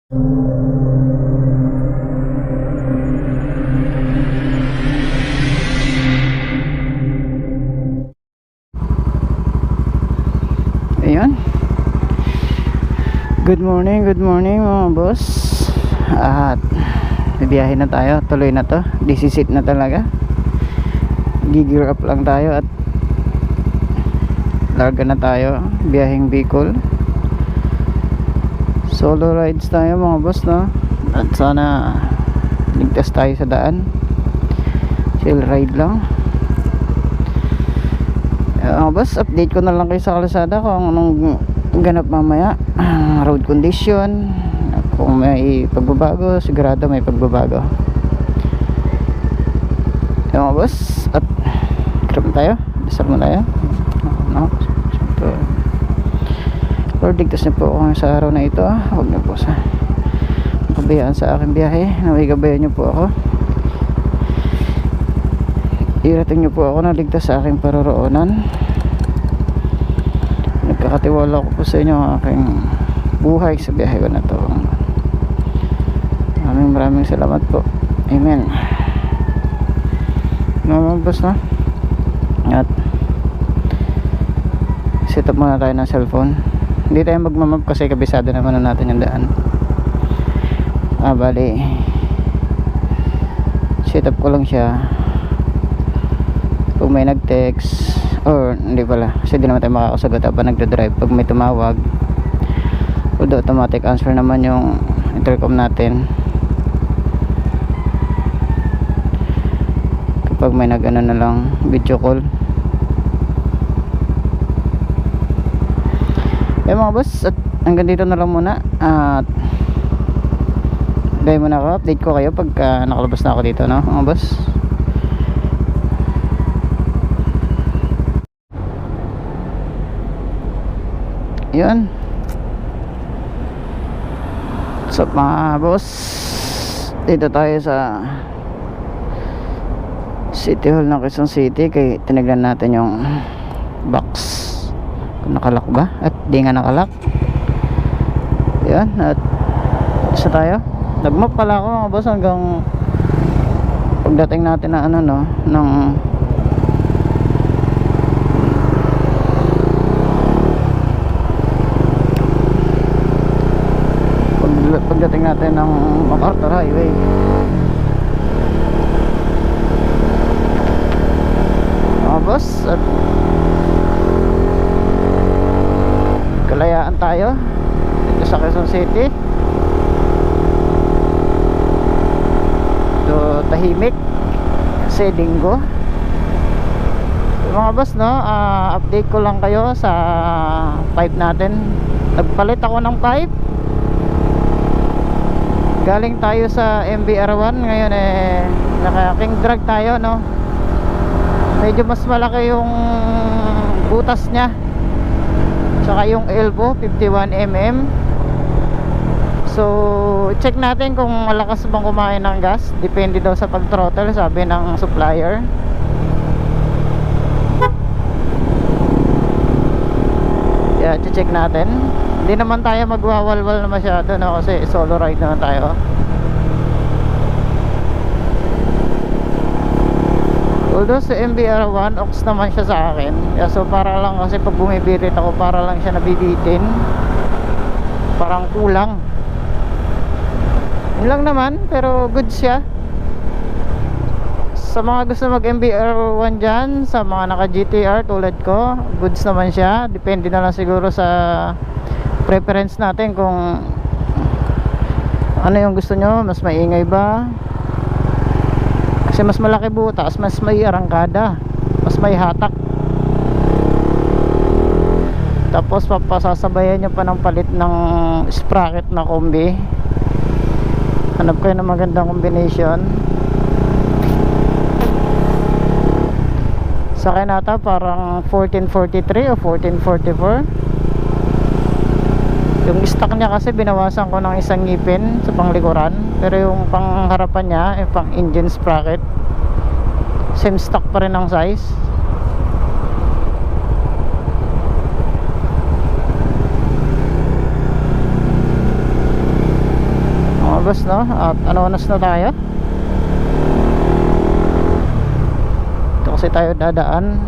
Ayan. Good morning mga boss. At bibiyahe na tayo, tuloy na to. This is it na talaga. Gear up lang tayo at larga na tayo. Biyaheng Bicol. Solo rides tayo mga boss, no? At sana ligtas tayo sa daan. Chill ride lang. Boss, update ko na lang kayo sa kalsada kung anong ganap mamaya. Road condition, kung may pagbabago, sigurado may pagbabago. Mga boss, at grab tayo, dasal mo tayo, no? So, Lord, ligtas na po ako sa araw na ito. Huwag na po sa kabayaan sa aking biyahe. Naway gabayan niyo po ako. Irating niyo po ako na ligtas sa aking paroroonan. Nagkakatiwala ko po sa inyo ang aking buhay sa biyahe ko na to. Maraming salamat po. Amen. Mamabas na. At set up muna tayo ng cellphone. Hindi tayo magmamap kasi kabisado naman na natin yung daan. Bali, set up ko lang siya. Kung may nag-text or hindi pala, kasi di naman tayo makakasagot habang nagdadrive. Pag may tumawag, automatic answer naman yung intercom natin. Kapag may nag-ano na lang, video call. Mga boss, at hanggang dito na lang muna. At gaya muna ako, update ko kayo pagka nakalabas na ako dito, no mga boss. Yun. What's up mga boss, dito tayo sa City Hall ng Quezon City. Kaya tinignan natin yung box kung nakalak ba, at di nga nakalak. Yun, at isa tayo, nagmap pala ako mga boss hanggang pagdating natin na ano, no, ng pagdating natin ng MacArthur Highway. Mga boss, at kalayaan tayo dito sa Quezon City. So, tahimik kasi linggo. Mga boss, no, update ko lang kayo sa pipe natin. Nagpalit ako ng pipe. Galing tayo sa MBR1, ngayon naka-king drag tayo, no. Medyo mas malaki yung butas nya, tsaka yung elbow 51mm. So check natin kung malakas bang kumain ng gas. Depende daw sa pag-throttle, sabi ng supplier. Check natin. Hindi naman tayo magwawalwal na masyado, no, kasi solo ride naman tayo. Although sa MBR1 ox naman siya sa akin, so para lang, kasi pag bumibirit ako, para lang siya nabibitin, parang kulang. Yun lang naman, pero good siya. Sa mga gusto mag MBR1 dyan, sa mga naka GTR tulad ko, goods naman siya. Depende na lang siguro sa preference natin kung ano yung gusto nyo. Mas maingay ba? Kasi mas malaki butas, mas may arangkada, mas may hatak. Tapos papasasabayan nyo pa ng palit ng sprocket na kombi. Hanap kayo ng magandang combination. Sa akin nata parang 1443 o 1444. Yung stock niya kasi binawasan ko ng isang ngipin sa panglikuran, pero yung pangharapan niya, yung pang engine sprocket, same stock pa rin ang size. boss, no? At ano oras na tayo? Ito kasi tayo dadaan.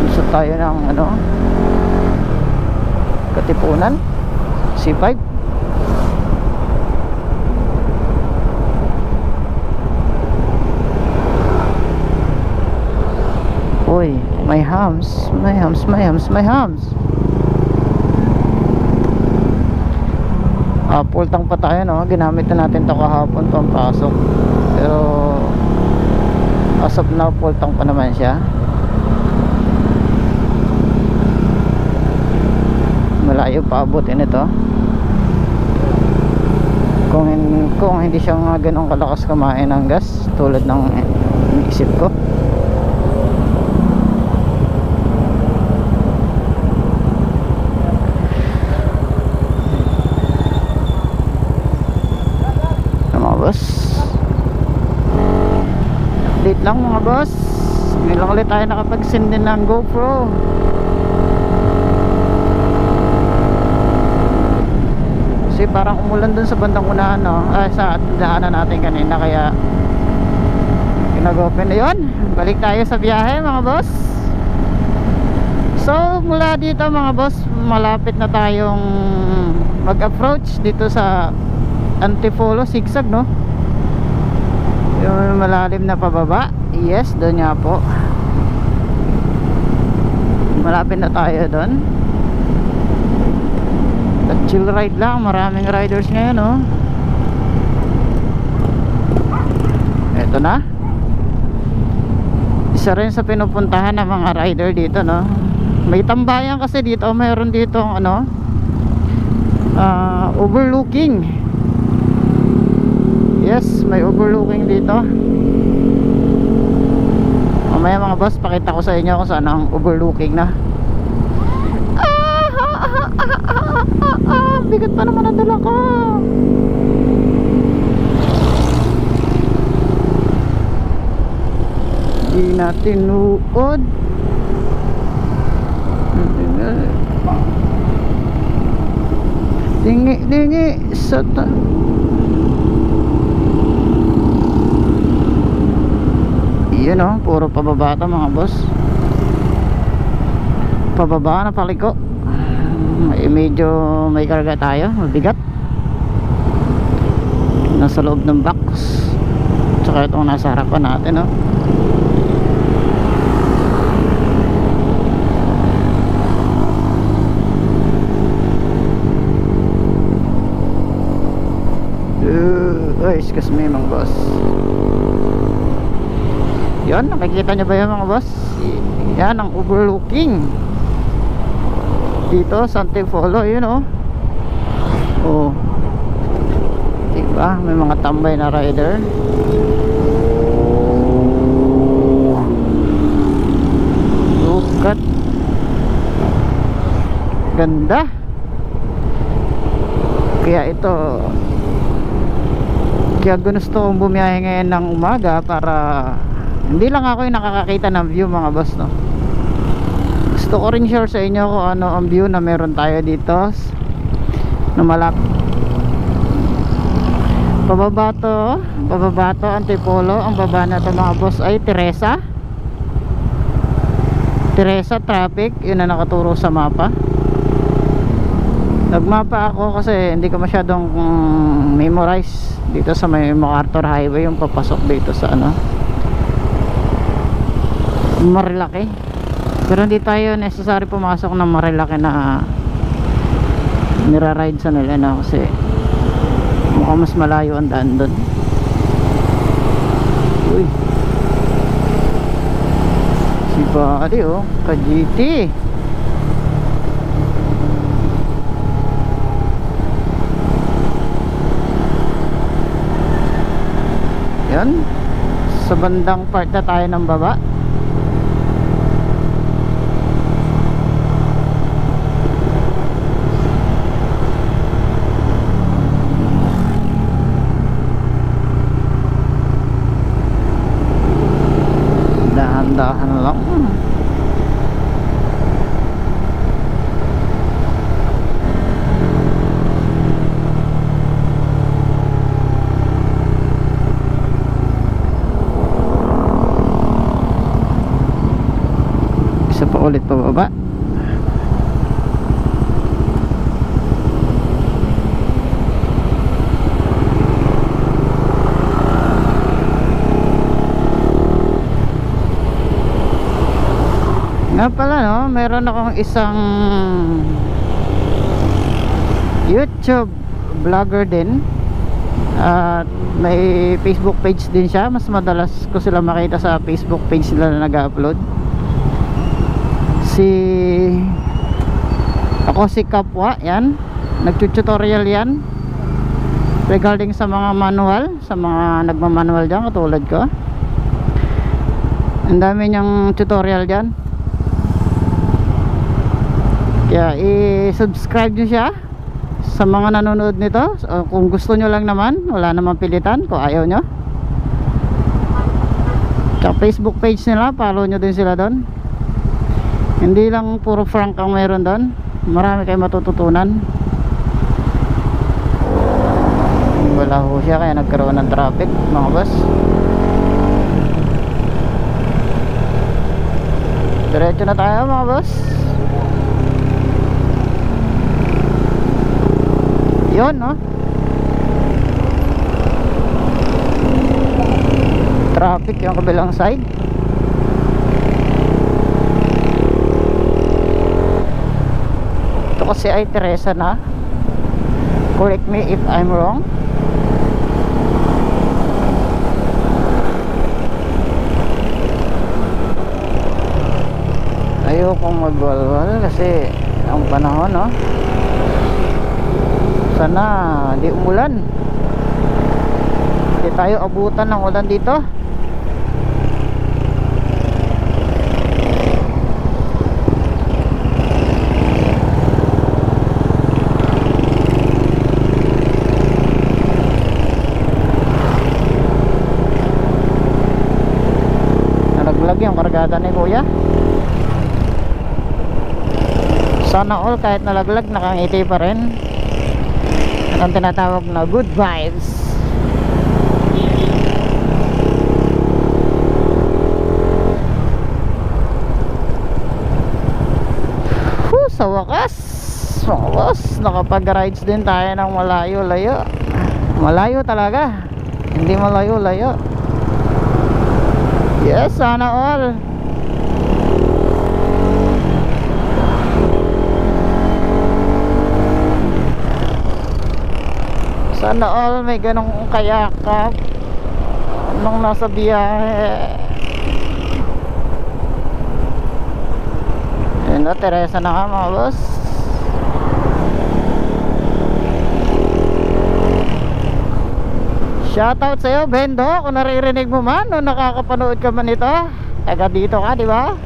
Gusto tayo ng ano, Katipunan C5. Uy, may hams. Full tank pa tayo, no? Ginamit na natin to kahapon pang pasok. Pero as of now, full tank pa naman siya. Malayo pa abutin ito. Kung hindi siya nga ganun kalakas kumain ng gas tulad ng iniisip ko. Mga boss, update lang mga boss. Ngayon lang ulit tayo nakapag-send din ng GoPro. Kasi parang umulan dun sa bandang unahan, no? Sa daanan natin kanina, kaya pinag-open na yun. Balik tayo sa biyahe mga boss. So mula dito mga boss, malapit na tayong mag-approach dito sa Antipolo zigzag, no? Yung malalim na pababa. Yes, doon nga po. Malapit na tayo doon. Chill ride lang, maraming riders ngayon, oh. Eto na. Isa rin sa pinupuntahan ng mga rider dito, no. May tambayan kasi dito, mayroon dito ano, overlooking. Yes, may overlooking dito. Mamaya mga boss, pakita ko sa inyo kung saan ang overlooking na. Bigat pa naman ang dala ko. Di natin nuod. Dingi sa yun, oh, puro pababa ito mga boss. Pababa na paliko. Medyo may karga tayo, mabigat. Nasa loob ng box. Tsaka itong nasa harapan natin, no? Excuse me mga boss. Yan, nakikita nyo ba yan mga boss? Yan ang overlooking dito sa Antipolo, yun, oh. Oh, diba? May mga tambay na rider. Look at ganda. Kaya ito, kaya gusto kong bumiyahe ngayon ng umaga para hindi lang ako yung nakakakita ng view mga boss, no. Gusto ko rin share sa inyo kung ano ang view na meron tayo dito na malapit. Pababa to Antipolo. Ang baba na to mga boss ay Teresa traffic. Yun na nakaturo sa mapa. Nagmapa ako kasi hindi ko masyadong memorize dito sa may MacArthur Highway yung papasok dito sa ano, Marilaki. Pero hindi tayo necessary pumasok ng Marilaki na nira-ride sa nila na, kasi mukhang mas malayo ang daan doon. Uy, si Bali, oh, ka-GT. Yan, sa bandang part na tayo ng baba. dahan-dahan lang. Isa pa ulit pababa. Nga pala no, meron akong isang YouTube vlogger din at may Facebook page din siya. Mas madalas ko sila makita sa Facebook page nila na nag-upload. Ako si Kapwa, yan nagtututorial yan regarding sa mga manual, sa mga nagmamanual dyan katulad ko. Ang dami niyang tutorial dyan, kaya i-subscribe nyo siya sa mga nanonood nito. Kung gusto nyo lang naman, wala namang pilitan. Kung ayaw nyo, sa Facebook page nila, follow nyo din sila doon. Hindi lang puro Frank ang meron doon, marami kayong matututunan. Wala ho siya, kaya nagkaroon ng traffic mga boss. Diretso na tayo mga boss. Yun no, traffic yung kabilang side. Ito kasi ay Teresa na, correct me if I'm wrong. Ayokong magwalwal kasi ang panahon no, sana di umulan, di tayo abutan ng ulan dito. Nalaglag yung kargada ni kuya. Sana all kahit nalaglag nakangiti pa rin. Ang tinatawag na good vibes. Sa wakas mga boss, nakapag-rides din tayo ng malayo-layo. Malayo talaga, hindi malayo-layo. Yes, sana all. Sana all may ganong kayakap nung nasa biyahe. Yun na, Teresa na nga mga boss. Shoutout sa'yo Bendo, kung naririnig mo man o nakakapanood ka man ito, taga dito ka, di ba?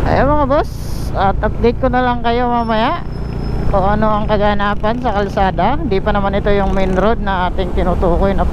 Ayan mga boss, at update ko na lang kayo mamaya kung ano ang kaganapan sa kalsada. Hindi pa naman ito yung main road na ating tinutukoy na